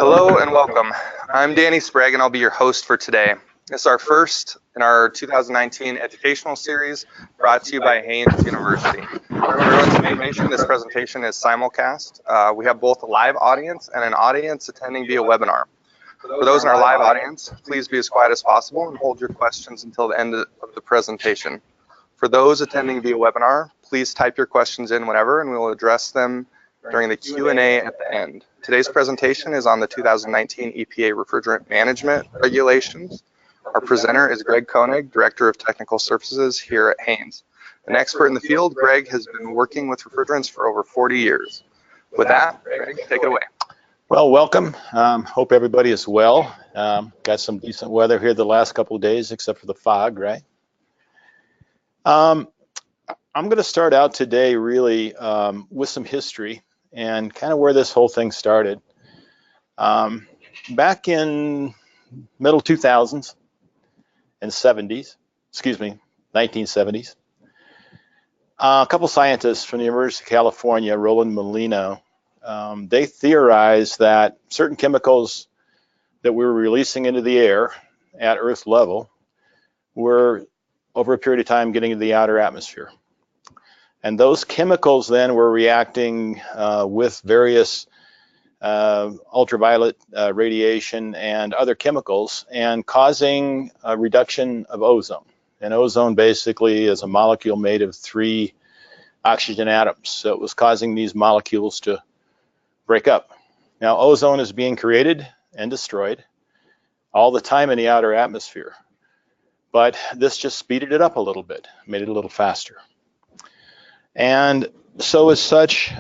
Hello and welcome. I'm Danny Sprague and I'll be your host for today. This is our first in our 2019 educational series brought to you by Haynes University. For everyone's information, this presentation is simulcast. We have both a live audience and an audience attending via webinar. For those in our live audience, please be as quiet as possible and hold your questions until the end of the presentation. For those attending via webinar, please type your questions in whenever and we will address them during the Q&A at the end. Today's presentation is on the 2019 EPA Refrigerant Management Regulations. Our presenter is Greg Koenig, Director of Technical Services here at Haynes. An expert in the field, Greg has been working with refrigerants for over 40 years. With that, Greg, take it away. Well, welcome. Hope everybody is well. Got some decent weather here the last couple of days, except for the fog, right? I'm going to start out today really with some history and kind of where this whole thing started. Back in middle 2000s and 70s, 1970s, a couple scientists from the University of California, Roland Molino, they theorized that certain chemicals that we were releasing into the air at Earth level were, over a period of time, getting into the outer atmosphere. And those chemicals then were reacting with various ultraviolet radiation and other chemicals and causing a reduction of ozone. And ozone basically is a molecule made of 3 oxygen atoms. So it was causing these molecules to break up. Now, ozone is being created and destroyed all the time in the outer atmosphere. But this just speeded it up a little bit, made it a little faster. And so as such,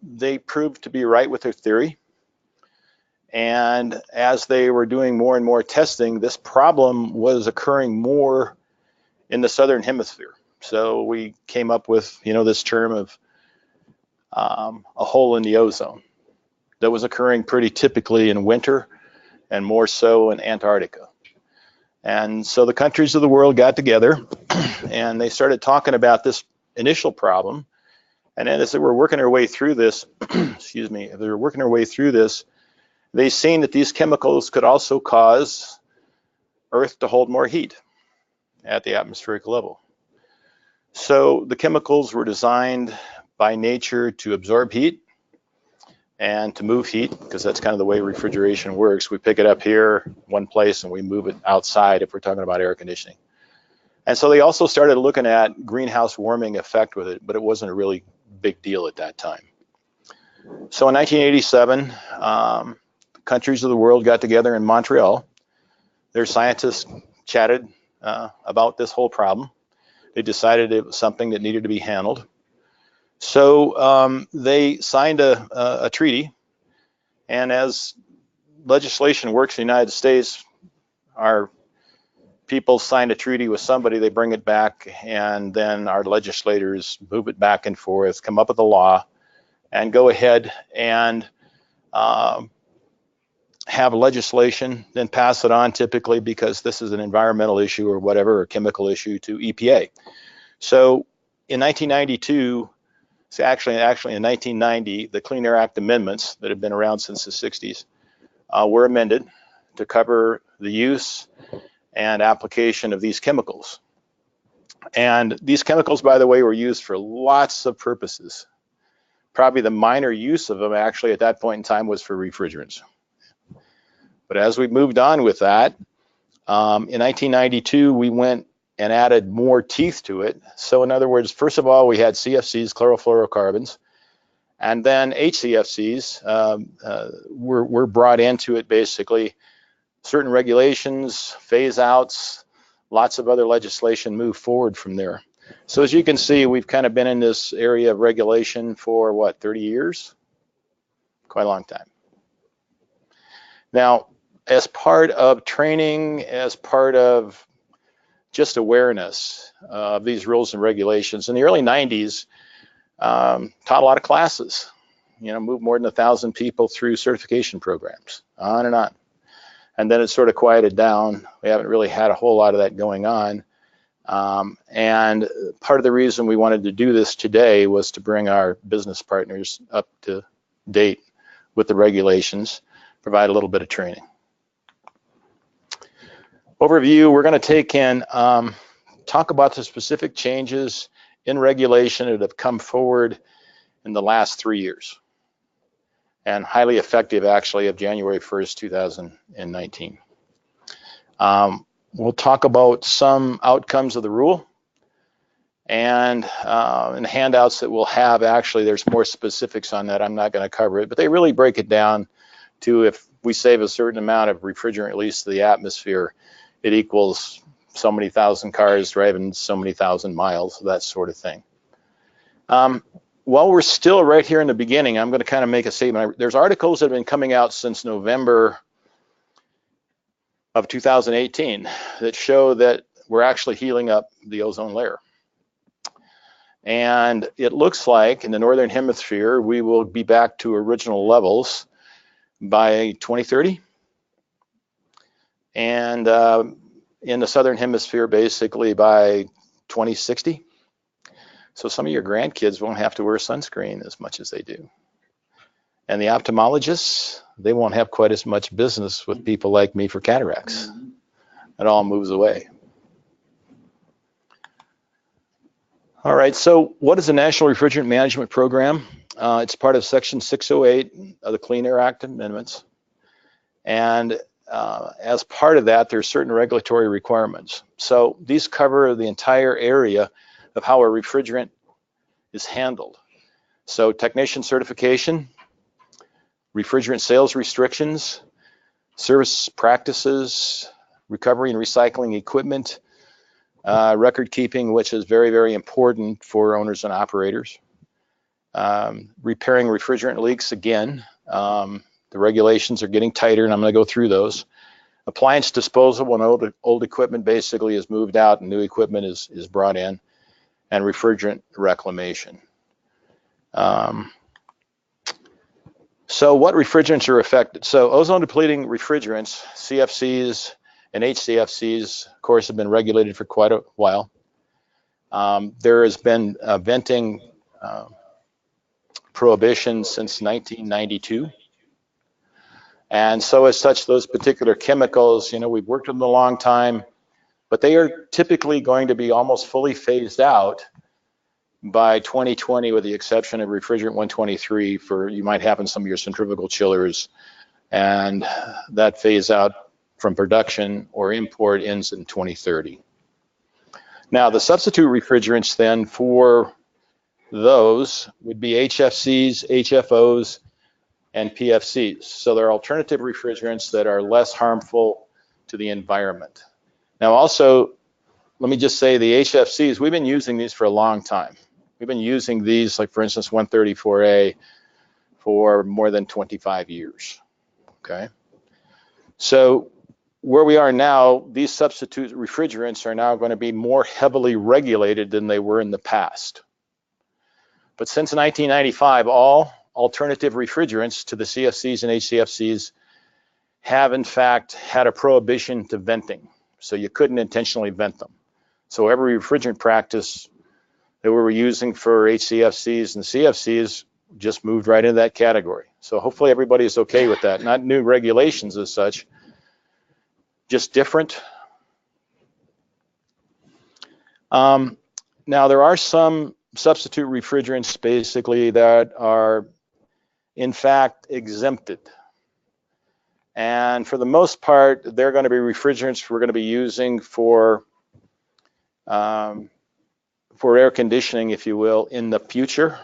they proved to be right with their theory. And as they were doing more and more testing, this problem was occurring more in the southern hemisphere. So we came up with, this term of a hole in the ozone that was occurring pretty typically in winter and more so in Antarctica. And so the countries of the world got together and they started talking about this initial problem. And then as they were working their way through this, they seen that these chemicals could also cause Earth to hold more heat at the atmospheric level. So the chemicals were designed by nature to absorb heat and to move heat, because that's kind of the way refrigeration works. We pick it up here, one place, and we move it outside if we're talking about air conditioning. And so they also started looking at greenhouse warming effect with it, but it wasn't a really big deal at that time. So in 1987, countries of the world got together in Montreal. Their scientists chatted about this whole problem. They decided it was something that needed to be handled. So they signed a treaty, and as legislation works in the United States, our people sign a treaty with somebody, they bring it back, and then our legislators move it back and forth, come up with a law, and go ahead and have legislation, then pass it on typically, because this is an environmental issue or whatever, or chemical issue, to EPA. So in 1992, actually in 1990, the Clean Air Act amendments that have been around since the 60s were amended to cover the use and application of these chemicals. And these chemicals, by the way, were used for lots of purposes. Probably the minor use of them actually at that point in time was for refrigerants. But as we moved on with that, in 1992, we went and added more teeth to it. So in other words, first of all, we had CFCs, chlorofluorocarbons, and then HCFCs were brought into it basically. Certain regulations, phase outs, lots of other legislation moved forward from there. So as you can see, we've kind of been in this area of regulation for what, 30 years? Quite a long time. Now, as part of training, as part of just awareness of these rules and regulations, in the early 90s, taught a lot of classes, moved more than 1,000 people through certification programs, on and on. And then it sort of quieted down. We haven't really had a whole lot of that going on. And part of the reason we wanted to do this today was to bring our business partners up to date with the regulations, provide a little bit of training. Overview, we're going to take and talk about the specific changes in regulation that have come forward in the last 3 years, and highly effective actually of January 1st, 2019. We'll talk about some outcomes of the rule, and in the handouts that we'll have, actually there's more specifics on that. I'm not going to cover it, but they really break it down to if we save a certain amount of refrigerant release to the atmosphere, it equals so many thousand cars driving so many thousand miles, that sort of thing. While we're still right here in the beginning, I'm going to kind of make a statement. There's articles that have been coming out since November of 2018 that show that we're actually healing up the ozone layer. And it looks like in the Northern Hemisphere, we will be back to original levels by 2030. And in the Southern Hemisphere, basically by 2060. So some of your grandkids won't have to wear sunscreen as much as they do. And the ophthalmologists, they won't have quite as much business with people like me for cataracts. It all moves away. All right, so what is the National Refrigerant Management Program? It's part of Section 608 of the Clean Air Act Amendments. And as part of that, there's certain regulatory requirements. So these cover the entire area of how a refrigerant is handled. So technician certification, refrigerant sales restrictions, service practices, recovery and recycling equipment, record keeping, which is very, very important for owners and operators, repairing refrigerant leaks again. The regulations are getting tighter, and I'm going to go through those. Appliance disposal when old equipment basically is moved out and new equipment is brought in, and refrigerant reclamation. So what refrigerants are affected? So ozone depleting refrigerants, CFCs and HCFCs, of course, have been regulated for quite a while. There has been venting prohibition since 1992. And so as such, those particular chemicals, we've worked with them a long time, but they are typically going to be almost fully phased out by 2020, with the exception of refrigerant 123 for you might have in some of your centrifugal chillers, and that phase out from production or import ends in 2030. Now, the substitute refrigerants then for those would be HFCs, HFOs, and PFCs. So they're alternative refrigerants that are less harmful to the environment. Now also, let me just say the HFCs, we've been using these for a long time. We've been using these, like for instance, 134A for more than 25 years, okay? So where we are now, these substitute refrigerants are now going to be more heavily regulated than they were in the past. But since 1995, all alternative refrigerants to the CFCs and HCFCs have in fact had a prohibition to venting. So you couldn't intentionally vent them. So every refrigerant practice that we were using for HCFCs and CFCs just moved right into that category. So hopefully everybody is okay with that. Not new regulations as such, just different. Now there are some substitute refrigerants basically that are in fact exempted. And for the most part, they're going to be refrigerants we're going to be using for air conditioning, if you will, in the future,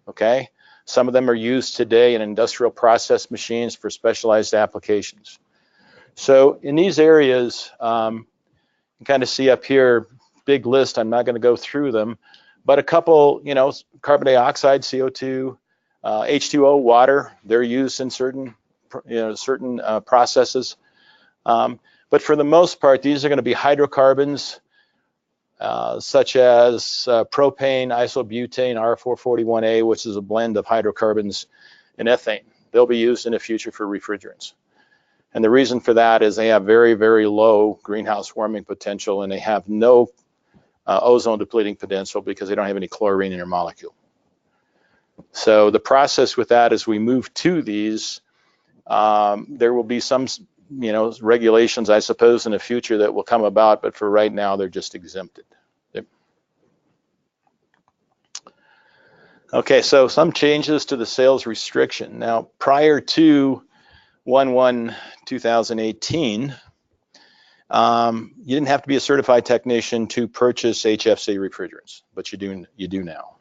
okay? Some of them are used today in industrial process machines for specialized applications. So in these areas, you can kind of see up here, big list, I'm not going to go through them, but a couple, carbon dioxide, CO2, H2O, water, they're used in certain processes. But for the most part, these are going to be hydrocarbons, such as propane, isobutane, R441A, which is a blend of hydrocarbons, and ethane. They'll be used in the future for refrigerants. And the reason for that is they have very, very low greenhouse warming potential, and they have no ozone depleting potential because they don't have any chlorine in their molecule. So the process with that as we move to these There will be some, regulations, I suppose, in the future that will come about, but for right now, they're just exempted. Okay, so some changes to the sales restriction. Now, prior to 1/1/2018, you didn't have to be a certified technician to purchase HFC refrigerants, but you do now.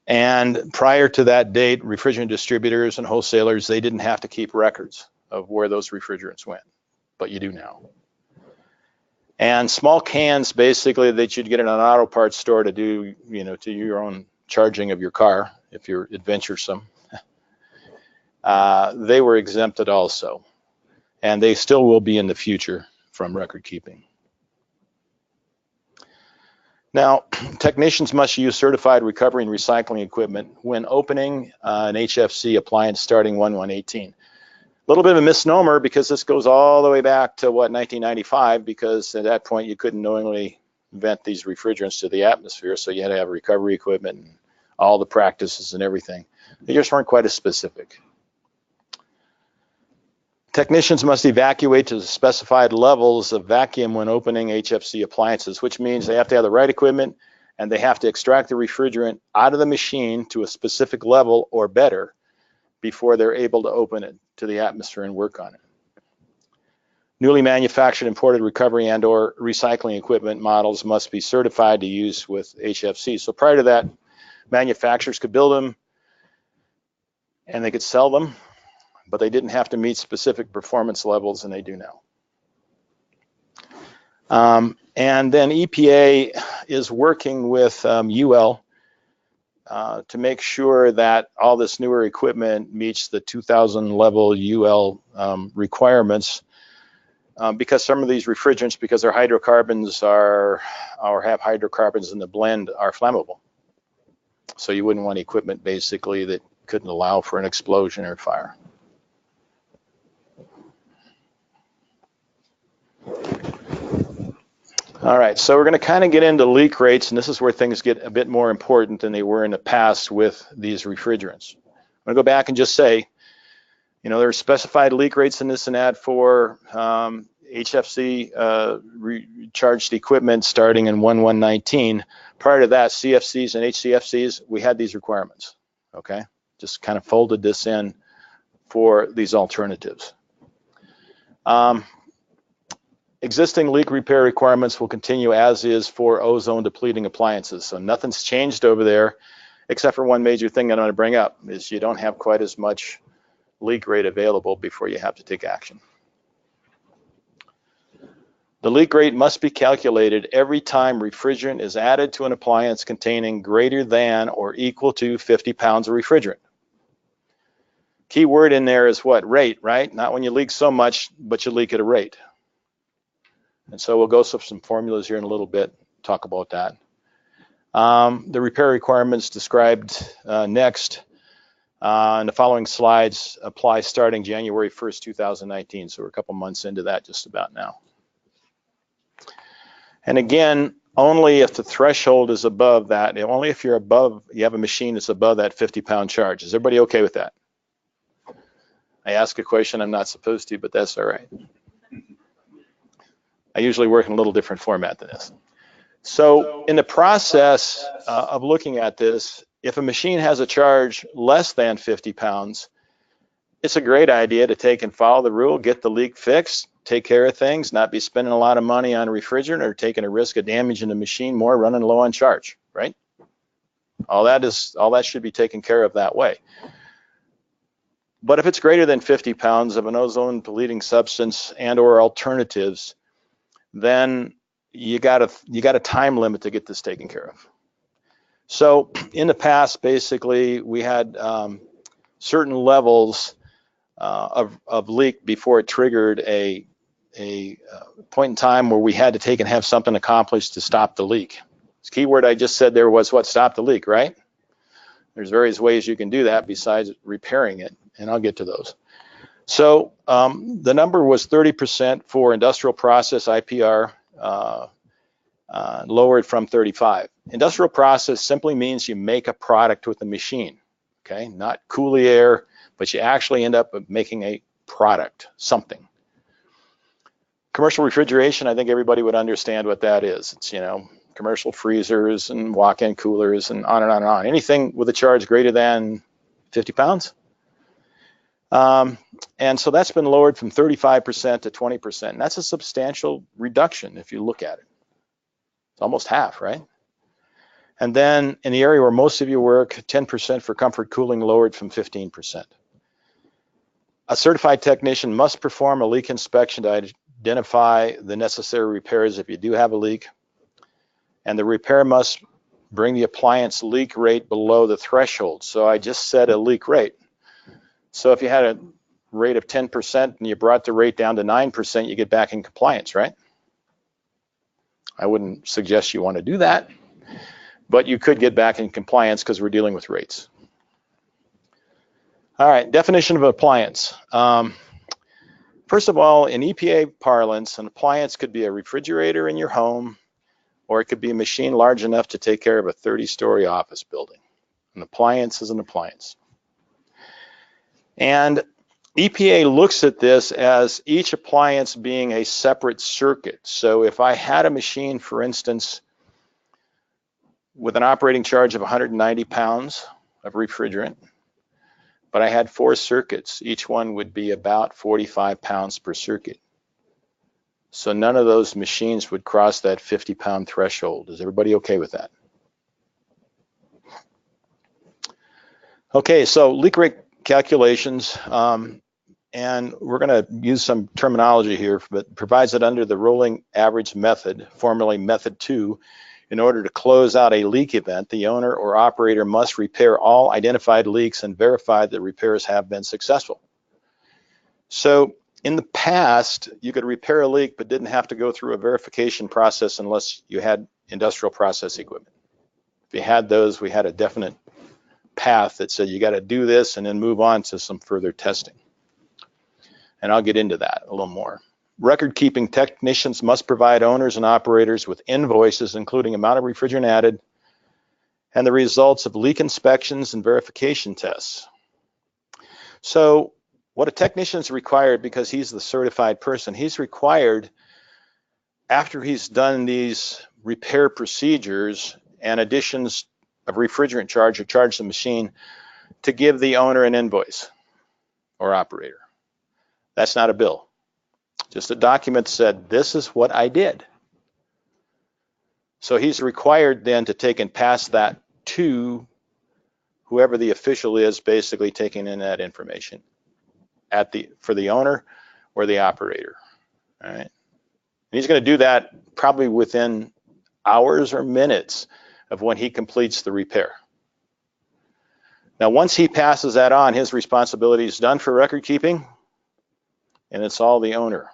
And prior to that date, refrigerant distributors and wholesalers, they didn't have to keep records of where those refrigerants went, but you do now. And small cans, basically, that you'd get in an auto parts store to do, to your own charging of your car, if you're adventuresome, they were exempted also. And they still will be in the future from record keeping. Now, technicians must use certified recovery and recycling equipment when opening an HFC appliance starting 1/1/18. A little bit of a misnomer because this goes all the way back to 1995, because at that point you couldn't knowingly vent these refrigerants to the atmosphere, so you had to have recovery equipment and all the practices and everything. They just weren't quite as specific. Technicians must evacuate to the specified levels of vacuum when opening HFC appliances, which means they have to have the right equipment and they have to extract the refrigerant out of the machine to a specific level or better before they're able to open it to the atmosphere and work on it. Newly manufactured imported recovery and or recycling equipment models must be certified to use with HFC. So prior to that, manufacturers could build them and they could sell them, but they didn't have to meet specific performance levels, and they do now. And then EPA is working with UL to make sure that all this newer equipment meets the 2000 level UL requirements, because some of these refrigerants, because their hydrocarbons or have hydrocarbons in the blend, are flammable. So you wouldn't want equipment basically that couldn't allow for an explosion or fire. All right, so we're going to kind of get into leak rates, and this is where things get a bit more important than they were in the past with these refrigerants. I'm going to go back and just say, there are specified leak rates in this and that for HFC recharged equipment starting in 1/1/19. Prior to that, CFCs and HCFCs, we had these requirements, okay? Just kind of folded this in for these alternatives. Existing leak repair requirements will continue as is for ozone depleting appliances. So nothing's changed over there, except for one major thing that I'm going to bring up is you don't have quite as much leak rate available before you have to take action. The leak rate must be calculated every time refrigerant is added to an appliance containing greater than or equal to 50 pounds of refrigerant. Key word in there is what? Rate, right? Not when you leak so much, but you leak at a rate. And so we'll go through some formulas here in a little bit, talk about that. The repair requirements described next in the following slides apply starting January 1st, 2019. So we're a couple months into that just about now. And again, only if the threshold is above that, only if you have a machine that's above that 50-pound charge. Is everybody okay with that? I ask a question I'm not supposed to, but that's all right. I usually work in a little different format than this. So in the process of looking at this, if a machine has a charge less than 50 pounds, it's a great idea to take and follow the rule, get the leak fixed, take care of things, not be spending a lot of money on refrigerant or taking a risk of damaging the machine more, running low on charge, right? All that should be taken care of that way. But if it's greater than 50 pounds of an ozone depleting substance and or alternatives, then you got a time limit to get this taken care of. So in the past, basically, we had certain levels of leak before it triggered a point in time where we had to take and have something accomplished to stop the leak. The key word I just said there was what? Stop the leak, right? There's various ways you can do that besides repairing it, and I'll get to those. So the number was 30% for industrial process IPR, lowered from 35. Industrial process simply means you make a product with a machine. okay? Not cool the air, but you actually end up making a product, something. Commercial refrigeration, I think everybody would understand what that is. It's, you know, commercial freezers and walk-in coolers and on and on and on. Anything with a charge greater than 50 pounds. And so that's been lowered from 35% to 20%. And that's a substantial reduction if you look at it. It's almost half, right? And then in the area where most of you work, 10% for comfort cooling lowered from 15%. A certified technician must perform a leak inspection to identify the necessary repairs if you do have a leak. And the repair must bring the appliance leak rate below the threshold. So I just said a leak rate. So if you had a rate of 10% and you brought the rate down to 9%, you get back in compliance, right? I wouldn't suggest you want to do that, but you could get back in compliance because we're dealing with rates. All right, definition of appliance. First of all, in EPA parlance, an appliance could be a refrigerator in your home, or it could be a machine large enough to take care of a 30-story office building. An appliance is an appliance. And EPA looks at this as each appliance being a separate circuit. So if I had a machine, for instance, with an operating charge of 190 pounds of refrigerant, but I had 4 circuits, each one would be about 45 pounds per circuit. So none of those machines would cross that 50-pound threshold. Is everybody okay with that? Okay, so leak rate calculations, and we're going to use some terminology here, but provides that under the rolling average method, formerly method 2, in order to close out a leak event, the owner or operator must repair all identified leaks and verify that repairs have been successful. So in the past, you could repair a leak but didn't have to go through a verification process unless you had industrial process equipment. If you had those, we had a definite path that said you got to do this and then move on to some further testing. And I'll get into that a little more. Record-keeping technicians must provide owners and operators with invoices, including amount of refrigerant added and the results of leak inspections and verification tests. So what a technician is required, because he's the certified person, he's required, after he's done these repair procedures and additions of refrigerant charge or charge the machine, to give the owner an invoice or operator. That's not a bill. Just a document said, this is what I did. So he's required then to take and pass that to whoever the official is, basically taking in that information for the owner or the operator. All right. And he's going to do that probably within hours or minutes of when he completes the repair. Now, once he passes that on, his responsibility is done for record keeping, and it's all the owner.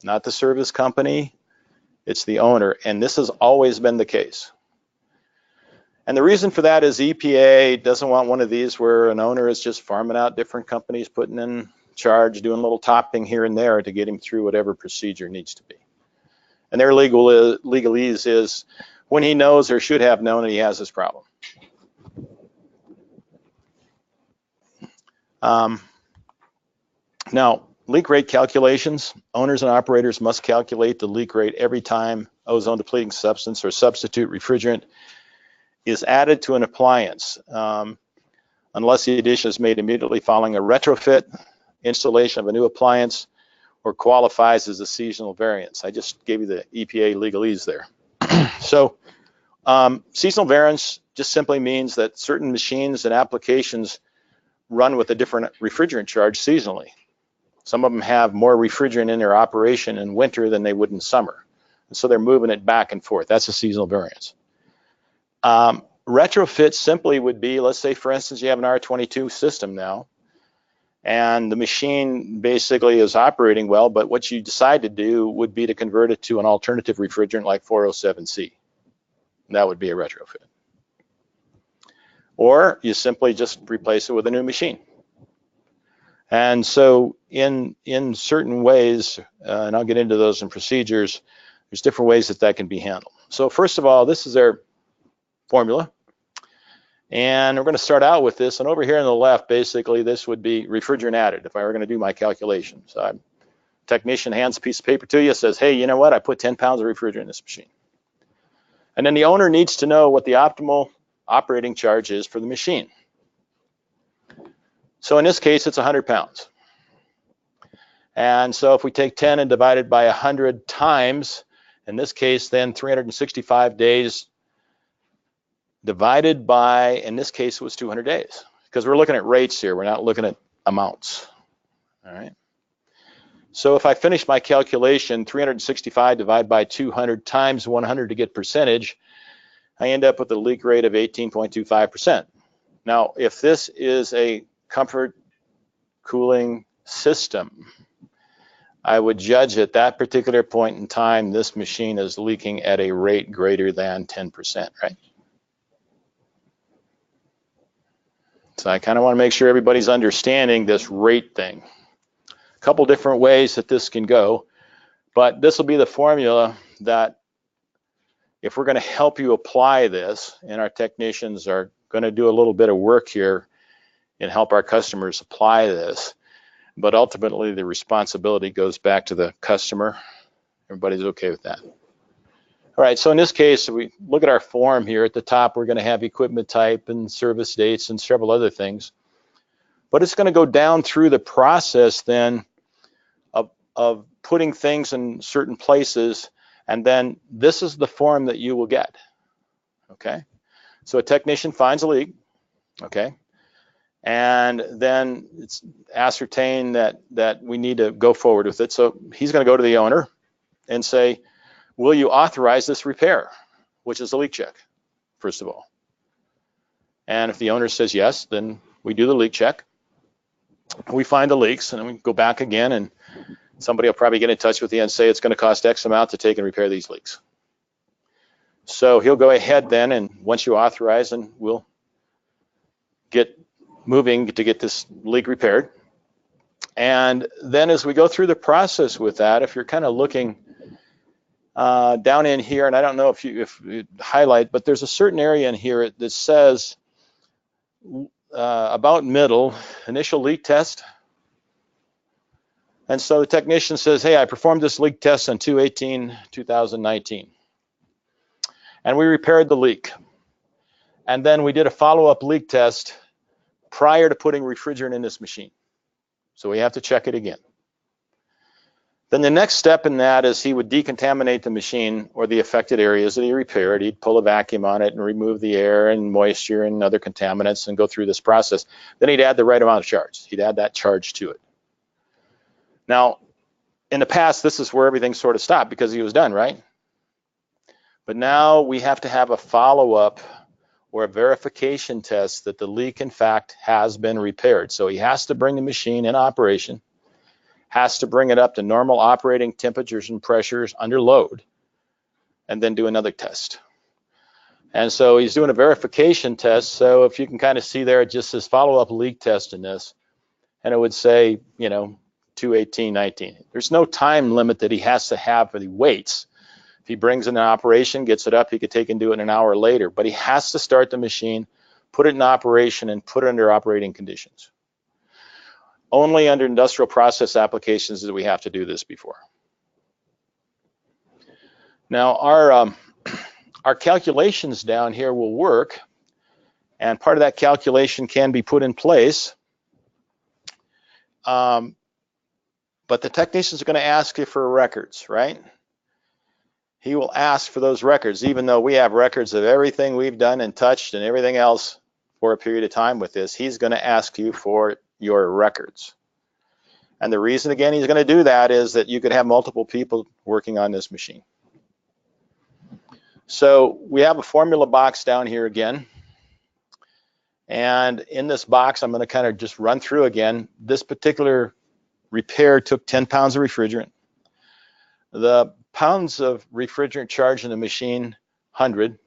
Not the service company, it's the owner, and this has always been the case. And the reason for that is EPA doesn't want one of these where an owner is just farming out different companies, putting in charge, doing a little topping here and there to get him through whatever procedure needs to be. And their legalese is when he knows or should have known that he has this problem. Now, leak rate calculations. Owners and operators must calculate the leak rate every time ozone depleting substance or substitute refrigerant is added to an appliance, unless the addition is made immediately following a retrofit, installation of a new appliance, or qualifies as a seasonal variance. I just gave you the EPA legalese there. So seasonal variance just simply means that certain machines and applications run with a different refrigerant charge seasonally. Some of them have more refrigerant in their operation in winter than they would in summer. And so they're moving it back and forth. That's a seasonal variance. Retrofit simply would be, let's say, for instance, you have an R22 system now, and the machine basically is operating well, but what you decide to do would be to convert it to an alternative refrigerant like 407C. That would be a retrofit. Or you simply just replace it with a new machine. And so in certain ways, and I'll get into those in procedures, there's different ways that that can be handled. So first of all, this is their formula. And we're going to start out with this. And over here on the left, basically, this would be refrigerant added if I were going to do my calculation. So technician hands a piece of paper to you, says, hey, you know what? I put 10 pounds of refrigerant in this machine. And then the owner needs to know what the optimal operating charge is for the machine. So in this case, it's 100 pounds. And so if we take 10 and divide it by 100 times, in this case, then 365 days divided by, in this case, it was 200 days. Because we're looking at rates here. We're not looking at amounts. All right. So if I finish my calculation, 365 divided by 200 times 100 to get percentage, I end up with a leak rate of 18.25%. Now, if this is a comfort cooling system, I would judge at that particular point in time, this machine is leaking at a rate greater than 10%, right? So I kind of want to make sure everybody's understanding this rate thing. A couple different ways that this can go, but this will be the formula that if we're going to help you apply this, and our technicians are going to do a little bit of work here and help our customers apply this, but ultimately the responsibility goes back to the customer. Everybody's okay with that? All right, so in this case, we look at our form here at the top, we're going to have equipment type and service dates and several other things. But it's going to go down through the process then of putting things in certain places, and then this is the form that you will get, okay? So a technician finds a leak, okay? And then it's ascertained that we need to go forward with it. So he's going to go to the owner and say, will you authorize this repair, which is a leak check, first of all. And if the owner says yes, then we do the leak check. We find the leaks, and then we go back again, and somebody will probably get in touch with you and say it's going to cost X amount to take and repair these leaks. So he'll go ahead then, and once you authorize, and we'll get moving to get this leak repaired. And then as we go through the process with that, if you're kind of looking down in here, and I don't know if you highlight, but there's a certain area in here that says about middle, initial leak test. And so the technician says, hey, I performed this leak test on 2/18/2019. And we repaired the leak. And then we did a follow-up leak test prior to putting refrigerant in this machine. So we have to check it again. Then the next step in that is he would decontaminate the machine or the affected areas that he repaired. He'd pull a vacuum on it and remove the air and moisture and other contaminants and go through this process. Then he'd add the right amount of charge. He'd add that charge to it. Now, in the past, this is where everything sort of stopped because he was done, right? But now we have to have a follow-up or a verification test that the leak, in fact, has been repaired. So he has to bring the machine in operation, has to bring it up to normal operating temperatures and pressures under load, and then do another test. And so he's doing a verification test. So if you can kind of see there, it just says follow-up leak test in this, and it would say, you know, 2/18/19. There's no time limit that he has to have for the weights. If he brings in an operation, gets it up, he could take and do it in an hour later, but he has to start the machine, put it in operation, and put it under operating conditions. Only under industrial process applications do we have to do this before. Now our calculations down here will work, and part of that calculation can be put in place. But the technicians are going to ask you for records, right? He will ask for those records, even though we have records of everything we've done and touched and everything else for a period of time with this. He's going to ask you for your records. And the reason, again, he's going to do that is that you could have multiple people working on this machine. So we have a formula box down here again. And in this box, I'm going to kind of just run through again. This particular repair took 10 pounds of refrigerant. The pounds of refrigerant charge in the machine, 100.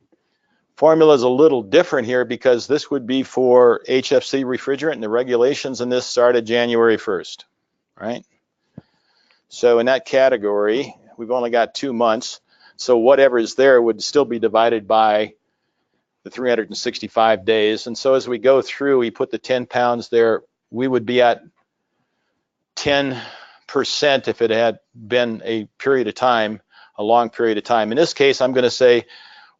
Formula is a little different here because this would be for HFC refrigerant, and the regulations in this started January 1st, right? So in that category, we've only got 2 months. So whatever is there would still be divided by the 365 days. And so as we go through, we put the 10 pounds there, we would be at 10% if it had been a period of time, a long period of time. In this case, I'm going to say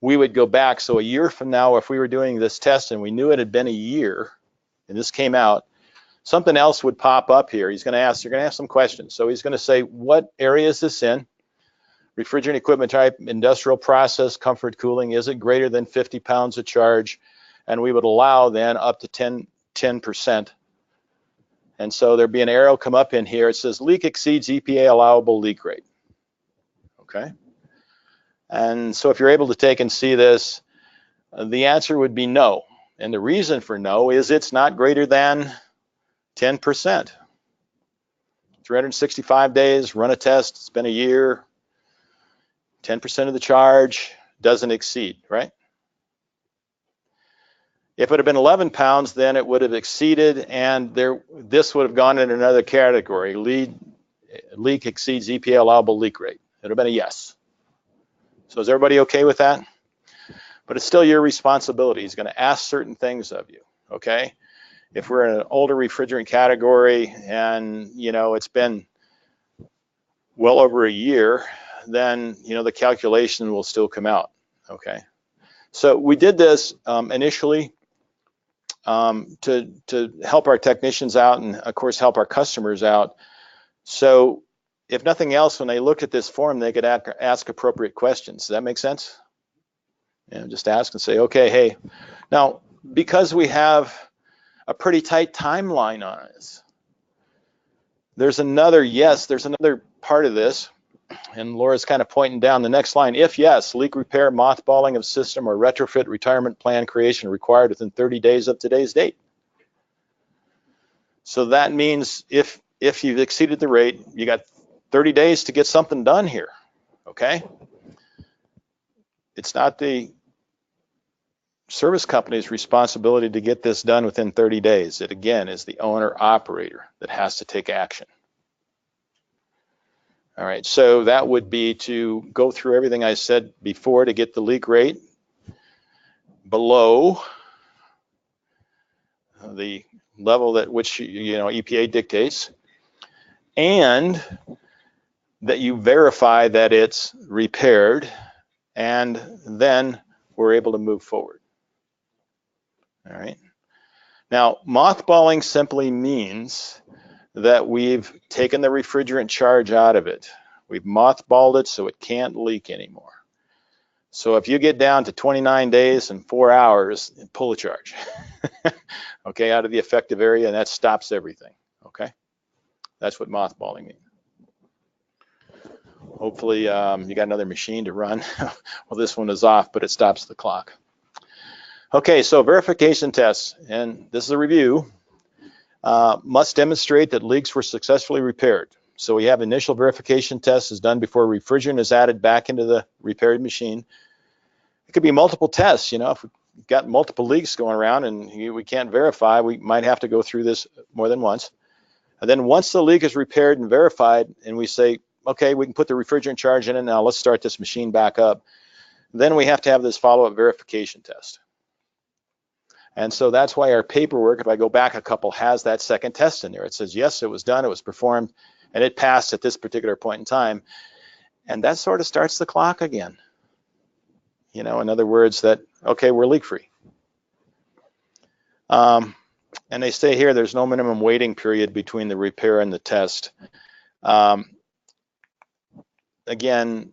we would go back. So a year from now, if we were doing this test and we knew it had been a year and this came out, something else would pop up here. He's going to ask, you're going to ask some questions. So he's going to say, what area is this in? Refrigerant equipment type, industrial process, comfort cooling, is it greater than 50 pounds of charge? And we would allow then up to 10%. And so there'd be an arrow come up in here. It says leak exceeds EPA allowable leak rate. Okay. And so if you're able to take and see this, the answer would be no. And the reason for no is it's not greater than 10%. 365 days, run a test, it's been a year, 10% of the charge doesn't exceed, right? If it had been 11 pounds, then it would have exceeded, and this would have gone in another category. Leak exceeds EPA allowable leak rate. It would have been a yes. So is everybody okay with that? But it's still your responsibility. He's going to ask certain things of you, okay? If we're in an older refrigerant category and, you know, it's been well over a year, then, you know, the calculation will still come out, okay? So we did this initially to help our technicians out and, of course, help our customers out. So if nothing else, when they look at this form, they could ask appropriate questions. Does that make sense? You know, just ask and say, okay, hey, now, because we have a pretty tight timeline on this, there's another part of this, and Laura's kind of pointing down the next line. If yes, leak repair, mothballing of system, or retrofit retirement plan creation required within 30 days of today's date. So that means if you've exceeded the rate, you got 30 days to get something done here, okay? It's not the service company's responsibility to get this done within 30 days. It, again, is the owner-operator that has to take action. All right, so that would be to go through everything I said before to get the leak rate below the level at which, you know, EPA dictates, and that you verify that it's repaired, and then we're able to move forward. All right. Now, mothballing simply means that we've taken the refrigerant charge out of it. We've mothballed it so it can't leak anymore. So if you get down to 29 days and 4 hours, pull a charge, okay, out of the effective area, and that stops everything, okay? That's what mothballing means. Hopefully you got another machine to run. Well, this one is off, but it stops the clock. Okay, so verification tests, and this is a review, must demonstrate that leaks were successfully repaired. So we have initial verification tests is done before refrigerant is added back into the repaired machine. It could be multiple tests, you know, if we've got multiple leaks going around and we can't verify, we might have to go through this more than once. And then once the leak is repaired and verified and we say, okay, we can put the refrigerant charge in it now, let's start this machine back up, then we have to have this follow-up verification test. And so that's why our paperwork, if I go back a couple, has that second test in there. It says, yes, it was done, it was performed, and it passed at this particular point in time. And that sort of starts the clock again. You know, in other words, that, okay, we're leak-free. And they say here there's no minimum waiting period between the repair and the test. Again,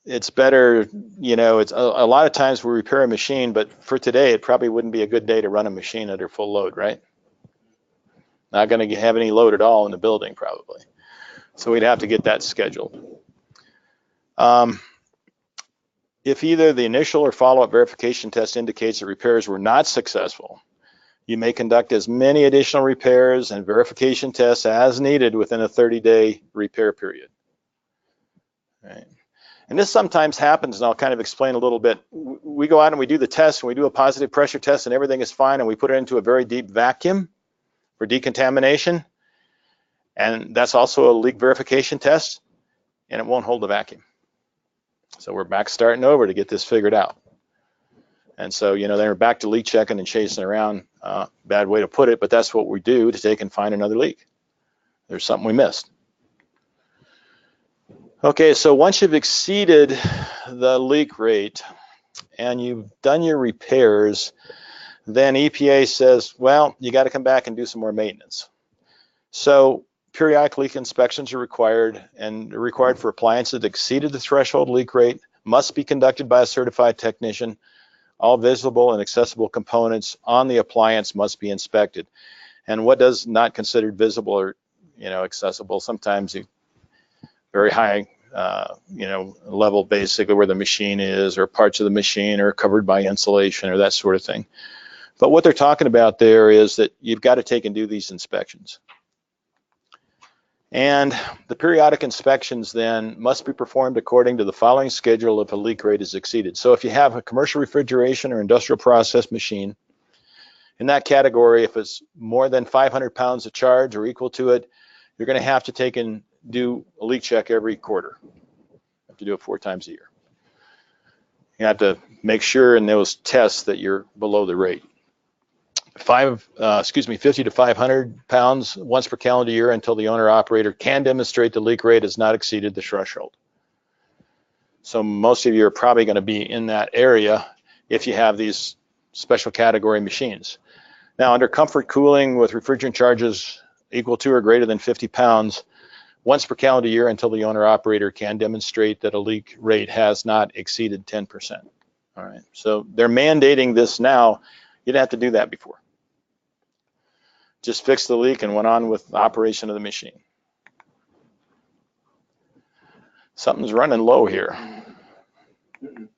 it's better, you know, it's a lot of times we repair a machine, but for today, it probably wouldn't be a good day to run a machine under full load, right? Not going to have any load at all in the building, probably. So we'd have to get that scheduled. If either the initial or follow-up verification test indicates that repairs were not successful, you may conduct as many additional repairs and verification tests as needed within a 30-day repair period. Right. And this sometimes happens, and I'll kind of explain a little bit. We go out and we do the test, and we do a positive pressure test, and everything is fine, and we put it into a very deep vacuum for decontamination. And that's also a leak verification test, and it won't hold the vacuum. So we're back starting over to get this figured out. And so, you know, they're back to leak checking and chasing around. Bad way to put it, but that's what we do to take and find another leak. There's something we missed. Okay, so once you've exceeded the leak rate and you've done your repairs, then EPA says, well, you got to come back and do some more maintenance. So periodic leak inspections are required, and they're required for appliances that exceeded the threshold leak rate, must be conducted by a certified technician. All visible and accessible components on the appliance must be inspected. And what does not considered visible or, you know, accessible? Sometimes you very high, you know, level, basically where the machine is, or parts of the machine are covered by insulation or that sort of thing. But what they're talking about there is that you've got to take and do these inspections. And the periodic inspections then must be performed according to the following schedule if a leak rate is exceeded. So if you have a commercial refrigeration or industrial process machine, in that category, if it's more than 500 pounds of charge or equal to it, you're going to have to take and do a leak check every quarter. You have to do it 4 times a year. You have to make sure in those tests that you're below the rate. 50 to 500 pounds once per calendar year until the owner operator can demonstrate the leak rate has not exceeded the threshold. So most of you are probably going to be in that area if you have these special category machines. Now, under comfort cooling with refrigerant charges equal to or greater than 50 pounds, once per calendar year until the owner operator can demonstrate that a leak rate has not exceeded 10%. All right, so they're mandating this now. You didn't have to do that before. Just fixed the leak and went on with the operation of the machine. Something's running low here. Not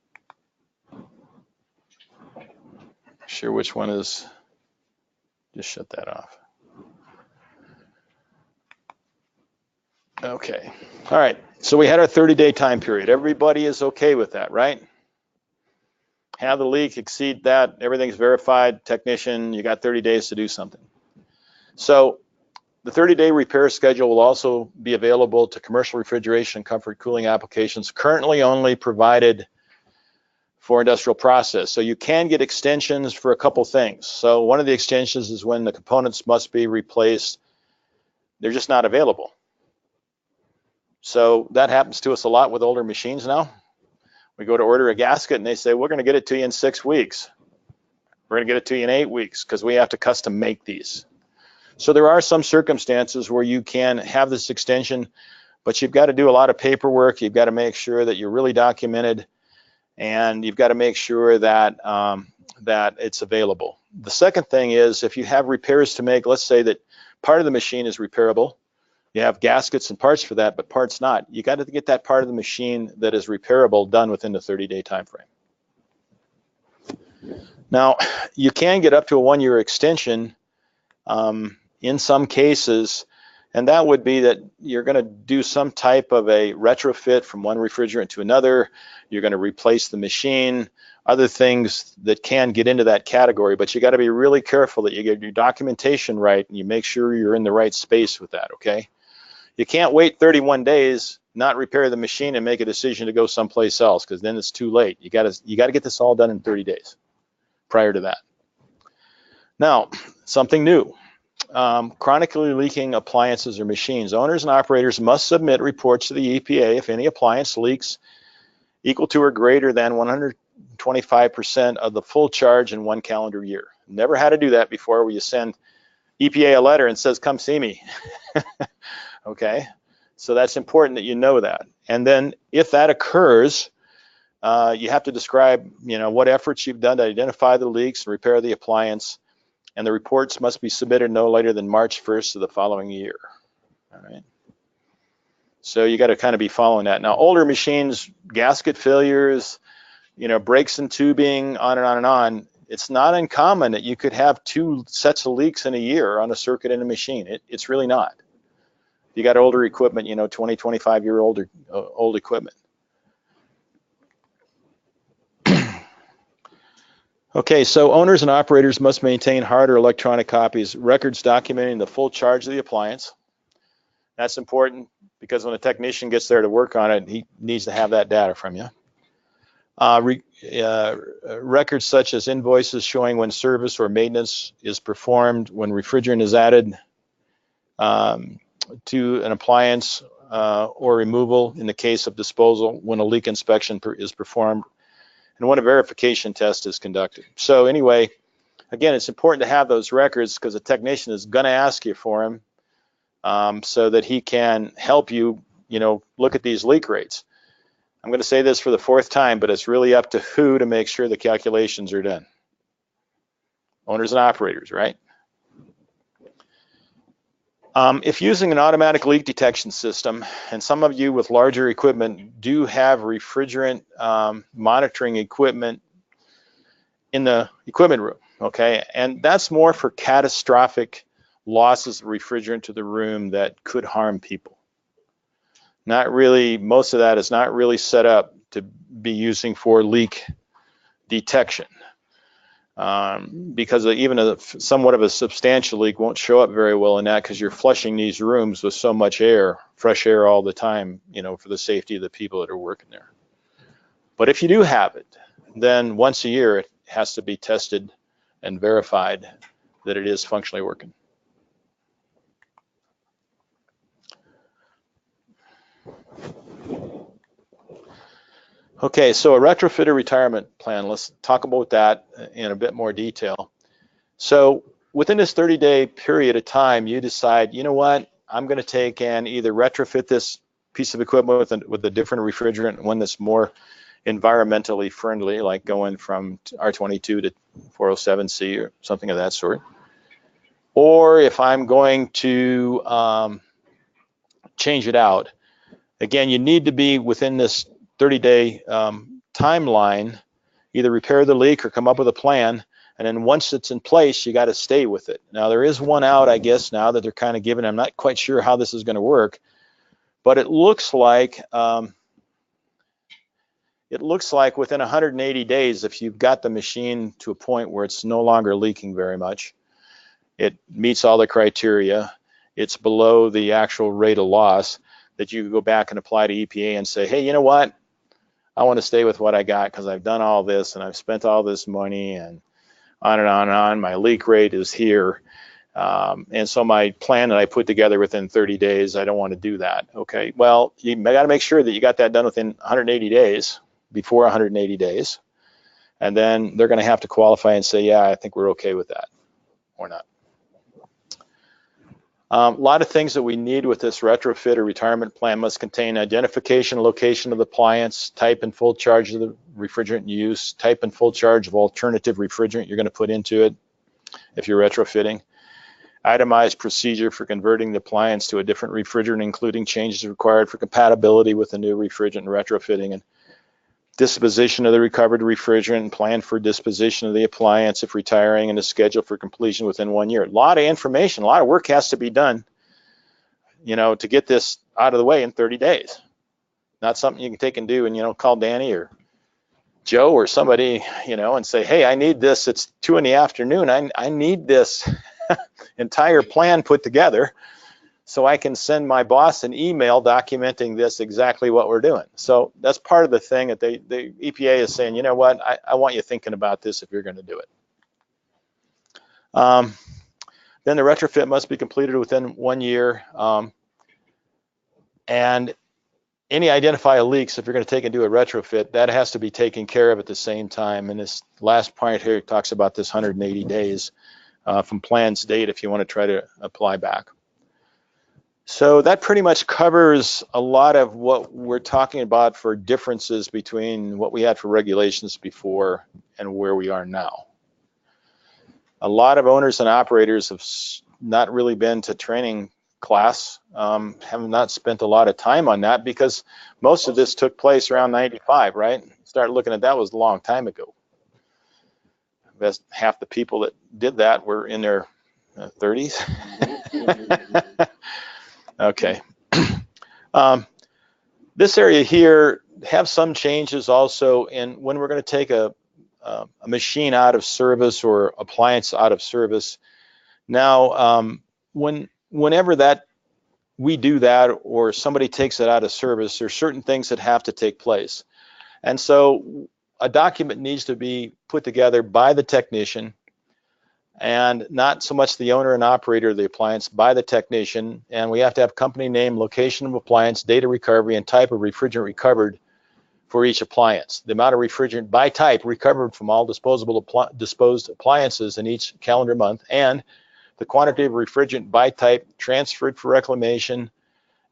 sure which one is. Just shut that off. Okay. All right. So we had our 30-day time period. Everybody is okay with that, right? Have the leak exceed that. Everything's verified. Technician, you got 30 days to do something. So the 30-day repair schedule will also be available to commercial refrigeration and comfort cooling applications currently only provided for industrial process. So you can get extensions for a couple things. So one of the extensions is when the components must be replaced. They're just not available. So that happens to us a lot with older machines now. We go to order a gasket and they say, we're going to get it to you in 6 weeks. We're going to get it to you in 8 weeks because we have to custom make these. So there are some circumstances where you can have this extension, but you've got to do a lot of paperwork. You've got to make sure that you're really documented, and you've got to make sure that that it's available. The second thing is, if you have repairs to make, let's say that part of the machine is repairable. You have gaskets and parts for that, but parts not. You got to get that part of the machine that is repairable done within the 30-day time frame. Now, you can get up to a 1-year extension in some cases, and that would be that you're going to do some type of a retrofit from one refrigerant to another. You're going to replace the machine, other things that can get into that category, but you got to be really careful that you get your documentation right and you make sure you're in the right space with that, okay? You can't wait 31 days, not repair the machine and make a decision to go someplace else, because then it's too late. You got to get this all done in 30 days prior to that. Now, something new. Chronically leaking appliances or machines. Owners and operators must submit reports to the EPA if any appliance leaks equal to or greater than 125% of the full charge in 1 calendar year. Never had to do that before, where you send EPA a letter and says, come see me. Okay, so that's important that you know that. And then if that occurs, you have to describe, what efforts you've done to identify the leaks and repair the appliance. And the reports must be submitted no later than March 1st of the following year. All right. So you got to kind of be following that. Now, older machines, gasket failures, breaks in tubing, on and on and on. It's not uncommon that you could have 2 sets of leaks in a year on a circuit in a machine. It's really not. You got older equipment, 20, 25-year-old old equipment. Okay, so owners and operators must maintain hard or electronic copies, records documenting the full charge of the appliance. That's important because when a technician gets there to work on it, he needs to have that data from you. records such as invoices showing when service or maintenance is performed, when refrigerant is added to an appliance or removal in the case of disposal, when a leak inspection is performed, and when a verification test is conducted. So anyway, again, it's important to have those records because a technician is going to ask you for them so that he can help you, look at these leak rates. I'm going to say this for the 4th time, but it's really up to who to make sure the calculations are done. Owners and operators, right? If using an automatic leak detection system, and some of you with larger equipment do have refrigerant monitoring equipment in the equipment room, okay? And that's more for catastrophic losses of refrigerant to the room that could harm people. Not really, most of that is not really set up to be using for leak detection. Because even somewhat of a substantial leak won't show up very well in that because you're flushing these rooms with so much air, fresh air all the time, for the safety of the people that are working there. But if you do have it, then once a year it has to be tested and verified that it is functionally working. Okay, so a retrofit or retirement plan, let's talk about that in a bit more detail. So within this 30-day period of time, you decide, you know what, I'm going to take and either retrofit this piece of equipment with a different refrigerant, one that's more environmentally friendly, like going from R22 to 407C or something of that sort. Or if I'm going to change it out, again, you need to be within this 30-day timeline, either repair the leak or come up with a plan, and then once it's in place, you got to stay with it. Now there is one out, I guess, now that they're kind of giving. I'm not quite sure how this is going to work, but it looks like within 180 days, if you've got the machine to a point where it's no longer leaking very much, it meets all the criteria, it's below the actual rate of loss, that you go back and apply to EPA and say, hey, you know what? I want to stay with what I got because I've done all this and I've spent all this money and on and on and on. My leak rate is here. And so my plan that I put together within 30 days, I don't want to do that. Okay, well, you got to make sure that you got that done within 180 days, before 180 days. And then they're going to have to qualify and say, yeah, I think we're okay with that or not. A lot of things that we need with this retrofit or retirement plan must contain identification, location of the appliance, type and full charge of the refrigerant use, type and full charge of alternative refrigerant you're going to put into it if you're retrofitting, itemized procedure for converting the appliance to a different refrigerant, including changes required for compatibility with the new refrigerant and retrofitting, and disposition of the recovered refrigerant and plan for disposition of the appliance if retiring, and a schedule for completion within 1 year. A lot of information, a lot of work has to be done, to get this out of the way in 30 days. Not something you can take and do and, call Danny or Joe or somebody, and say, hey, I need this. It's 2 in the afternoon. I need this entire plan put together so I can send my boss an email documenting this exactly what we're doing. So that's part of the thing that the EPA is saying, you know what, I want you thinking about this if you're going to do it. Then the retrofit must be completed within 1 year. And any identified leaks, if you're going to take and do a retrofit, that has to be taken care of at the same time. And this last point here talks about this 180 days from plan's date if you want to try to apply back. So that pretty much covers a lot of what we're talking about for differences between what we had for regulations before and where we are now. A lot of owners and operators have not really been to training class, have not spent a lot of time on that because most of this took place around 95, right? Start looking at that was a long time ago. Best half the people that did that were in their 30s. Okay. This area here have some changes also in when we're going to take a machine out of service or appliance out of service. Now, whenever that we do that or somebody takes it out of service, there's certain things that have to take place. And so a document needs to be put together by the technician, and not so much the owner and operator of the appliance, by the technician. And we have to have company name, location of appliance, date of recovery, and type of refrigerant recovered for each appliance. The amount of refrigerant by type recovered from all disposed appliances in each calendar month, and the quantity of refrigerant by type transferred for reclamation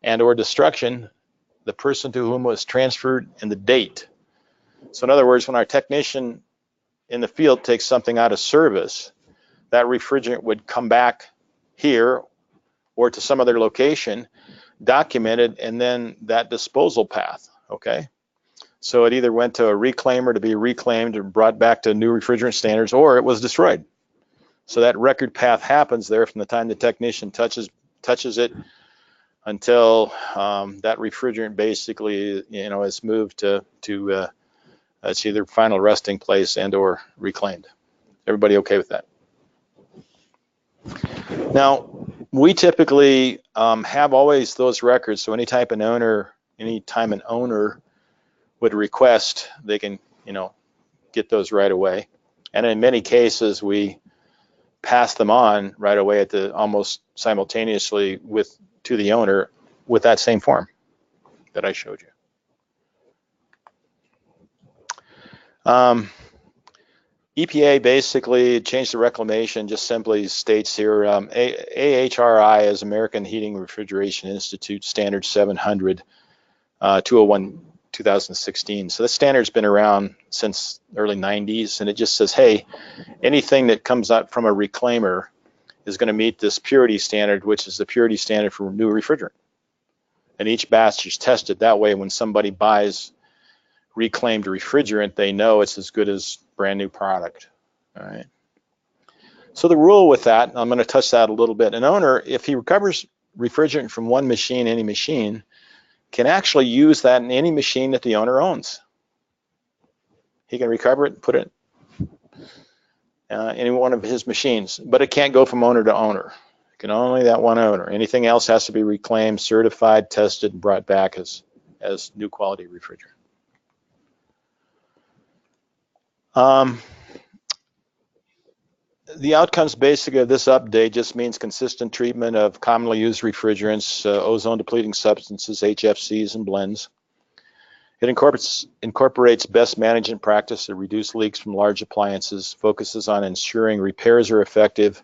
and or destruction, the person to whom it was transferred, and the date. So in other words, when our technician in the field takes something out of service, that refrigerant would come back here or to some other location, documented, and then that disposal path, okay? So it either went to a reclaimer to be reclaimed or brought back to new refrigerant standards, or it was destroyed. So that record path happens there from the time the technician touches it until that refrigerant basically, is moved to it's either final resting place and or reclaimed. Everybody okay with that? Now, we typically have always those records. So anytime an owner would request, they can, get those right away. And in many cases, we pass them on right away almost simultaneously to the owner with that same form that I showed you. EPA basically changed the reclamation, just simply states here, AHRI is American Heating Refrigeration Institute Standard 700, 201, 2016. So the standard's been around since the early 90s, and it just says, hey, anything that comes out from a reclaimer is going to meet this purity standard, which is the purity standard for new refrigerant. And each batch is tested that way. When somebody buys reclaimed refrigerant, they know it's as good as brand new product. All right. So the rule with that, I'm going to touch that a little bit. An owner, if he recovers refrigerant from one machine, any machine, can actually use that in any machine that the owner owns. He can recover it and put it in any one of his machines, but it can't go from owner to owner. It can only that one owner. Anything else has to be reclaimed, certified, tested, and brought back as new quality refrigerant. The outcomes basically of this update just means consistent treatment of commonly used refrigerants, ozone depleting substances, HFCs, and blends. It incorporates best management practice to reduce leaks from large appliances, focuses on ensuring repairs are effective,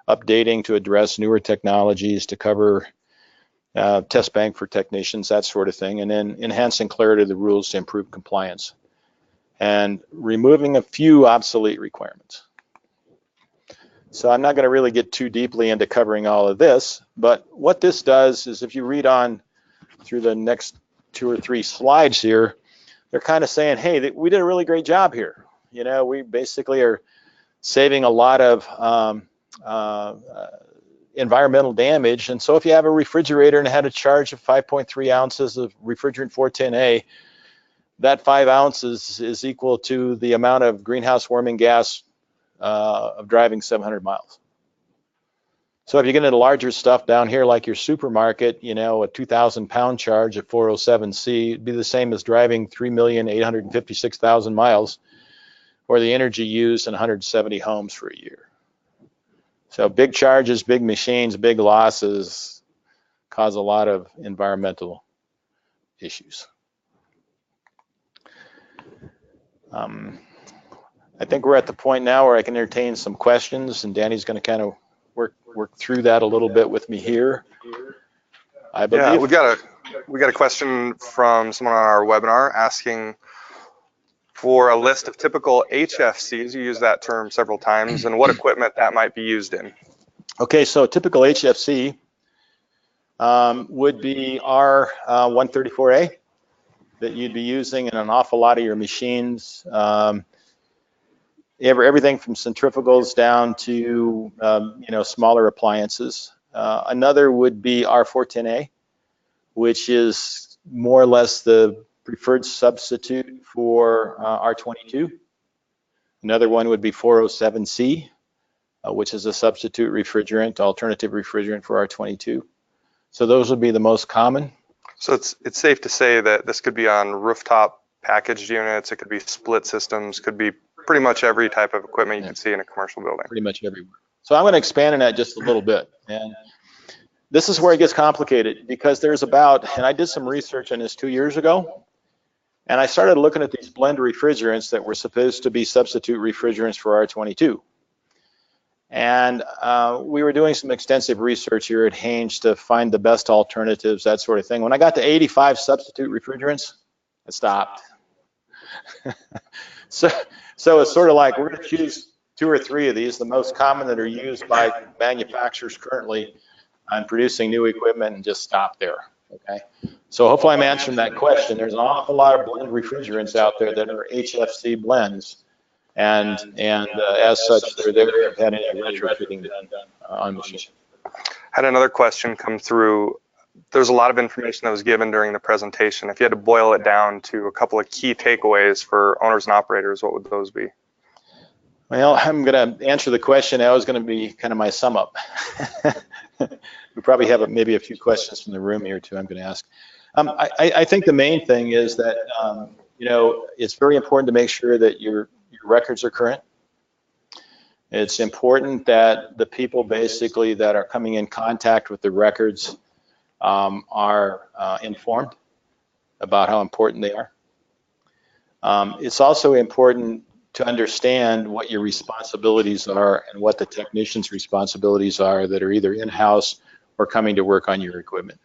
updating to address newer technologies to cover test bank for technicians, that sort of thing, and then enhancing clarity of the rules to improve compliance, and removing a few obsolete requirements. So I'm not going to really get too deeply into covering all of this, but what this does is, if you read on through the next 2 or 3 slides here, they're kind of saying, hey, we did a really great job here. We basically are saving a lot of environmental damage. And so if you have a refrigerator and had a charge of 5.3 ounces of refrigerant 410A, that 5 ounces is equal to the amount of greenhouse warming gas of driving 700 miles. So if you get into larger stuff down here, like your supermarket, a 2,000 pound charge at 407C, it'd be the same as driving 3,856,000 miles, or the energy used in 170 homes for a year. So big charges, big machines, big losses cause a lot of environmental issues. I think we're at the point now where I can entertain some questions, and Danny's going to kind of work through that a little bit with me here. I believe. Yeah, we got a question from someone on our webinar asking for a list of typical HFCs. You use that term several times, and what equipment that might be used in. Okay, so typical HFC would be R134A that you'd be using in an awful lot of your machines. Everything from centrifugals down to smaller appliances. Another would be R410A, which is more or less the preferred substitute for R22. Another one would be 407C, which is a substitute refrigerant, alternative refrigerant for R22. So those would be the most common. So it's safe to say that this could be on rooftop packaged units, it could be split systems, could be pretty much every type of equipment you Yeah. could see in a commercial building. Pretty much everywhere. So I'm going to expand on that just a little bit. And this is where it gets complicated because there's about, and I did some research on this 2 years ago, and I started looking at these blend refrigerants that were supposed to be substitute refrigerants for R22. And we were doing some extensive research here at Haynes to find the best alternatives, that sort of thing. When I got to 85 substitute refrigerants, I stopped. So it's sort of like we're going to choose 2 or 3 of these, the most common that are used by manufacturers currently on producing new equipment, and just stop there. Okay. So hopefully I'm answering that question. There's an awful lot of blend refrigerants out there that are HFC blends. And as such, they're there if had any retrofitting done on machine. Had another question come through. There's a lot of information that was given during the presentation. If you had to boil it down to a couple of key takeaways for owners and operators, what would those be? Well, I'm going to answer the question. That was going to be kind of my sum up. We probably have maybe a few questions from the room here too I'm going to ask. I think the main thing is that, you know, it's very important to make sure that your records are current. It's important that the people basically that are coming in contact with the records are informed about how important they are. It's also important to understand what your responsibilities are and what the technician's responsibilities are that are either in-house or coming to work on your equipment.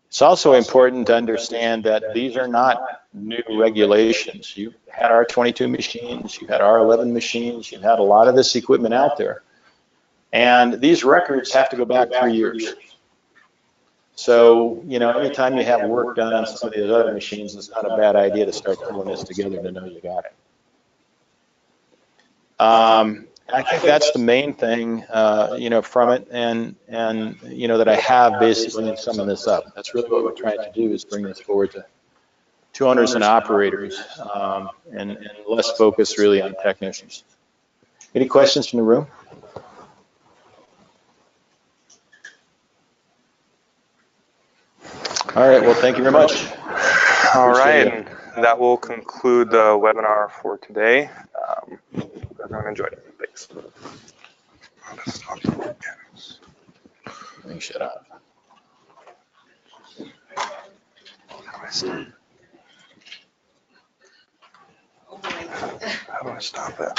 It's also important to understand that these are not new regulations. You've had R22 machines, you've had R11 machines, you've had a lot of this equipment out there. And these records have to go back 3 years. So, you know, anytime you have work done on some of these other machines, it's not a bad idea to start pulling this together to know you got it. I think that's the main thing, you know, from it, and you know, that I have basically in summing this up. That's really what we're trying to do, is bring this forward to owners and operators, and less focus really on technicians. Any questions from the room? All right, well, thank you very much. All right, and that will conclude the webinar for today. Everyone enjoyed it. Thanks. Let me shut up. How do I stop that?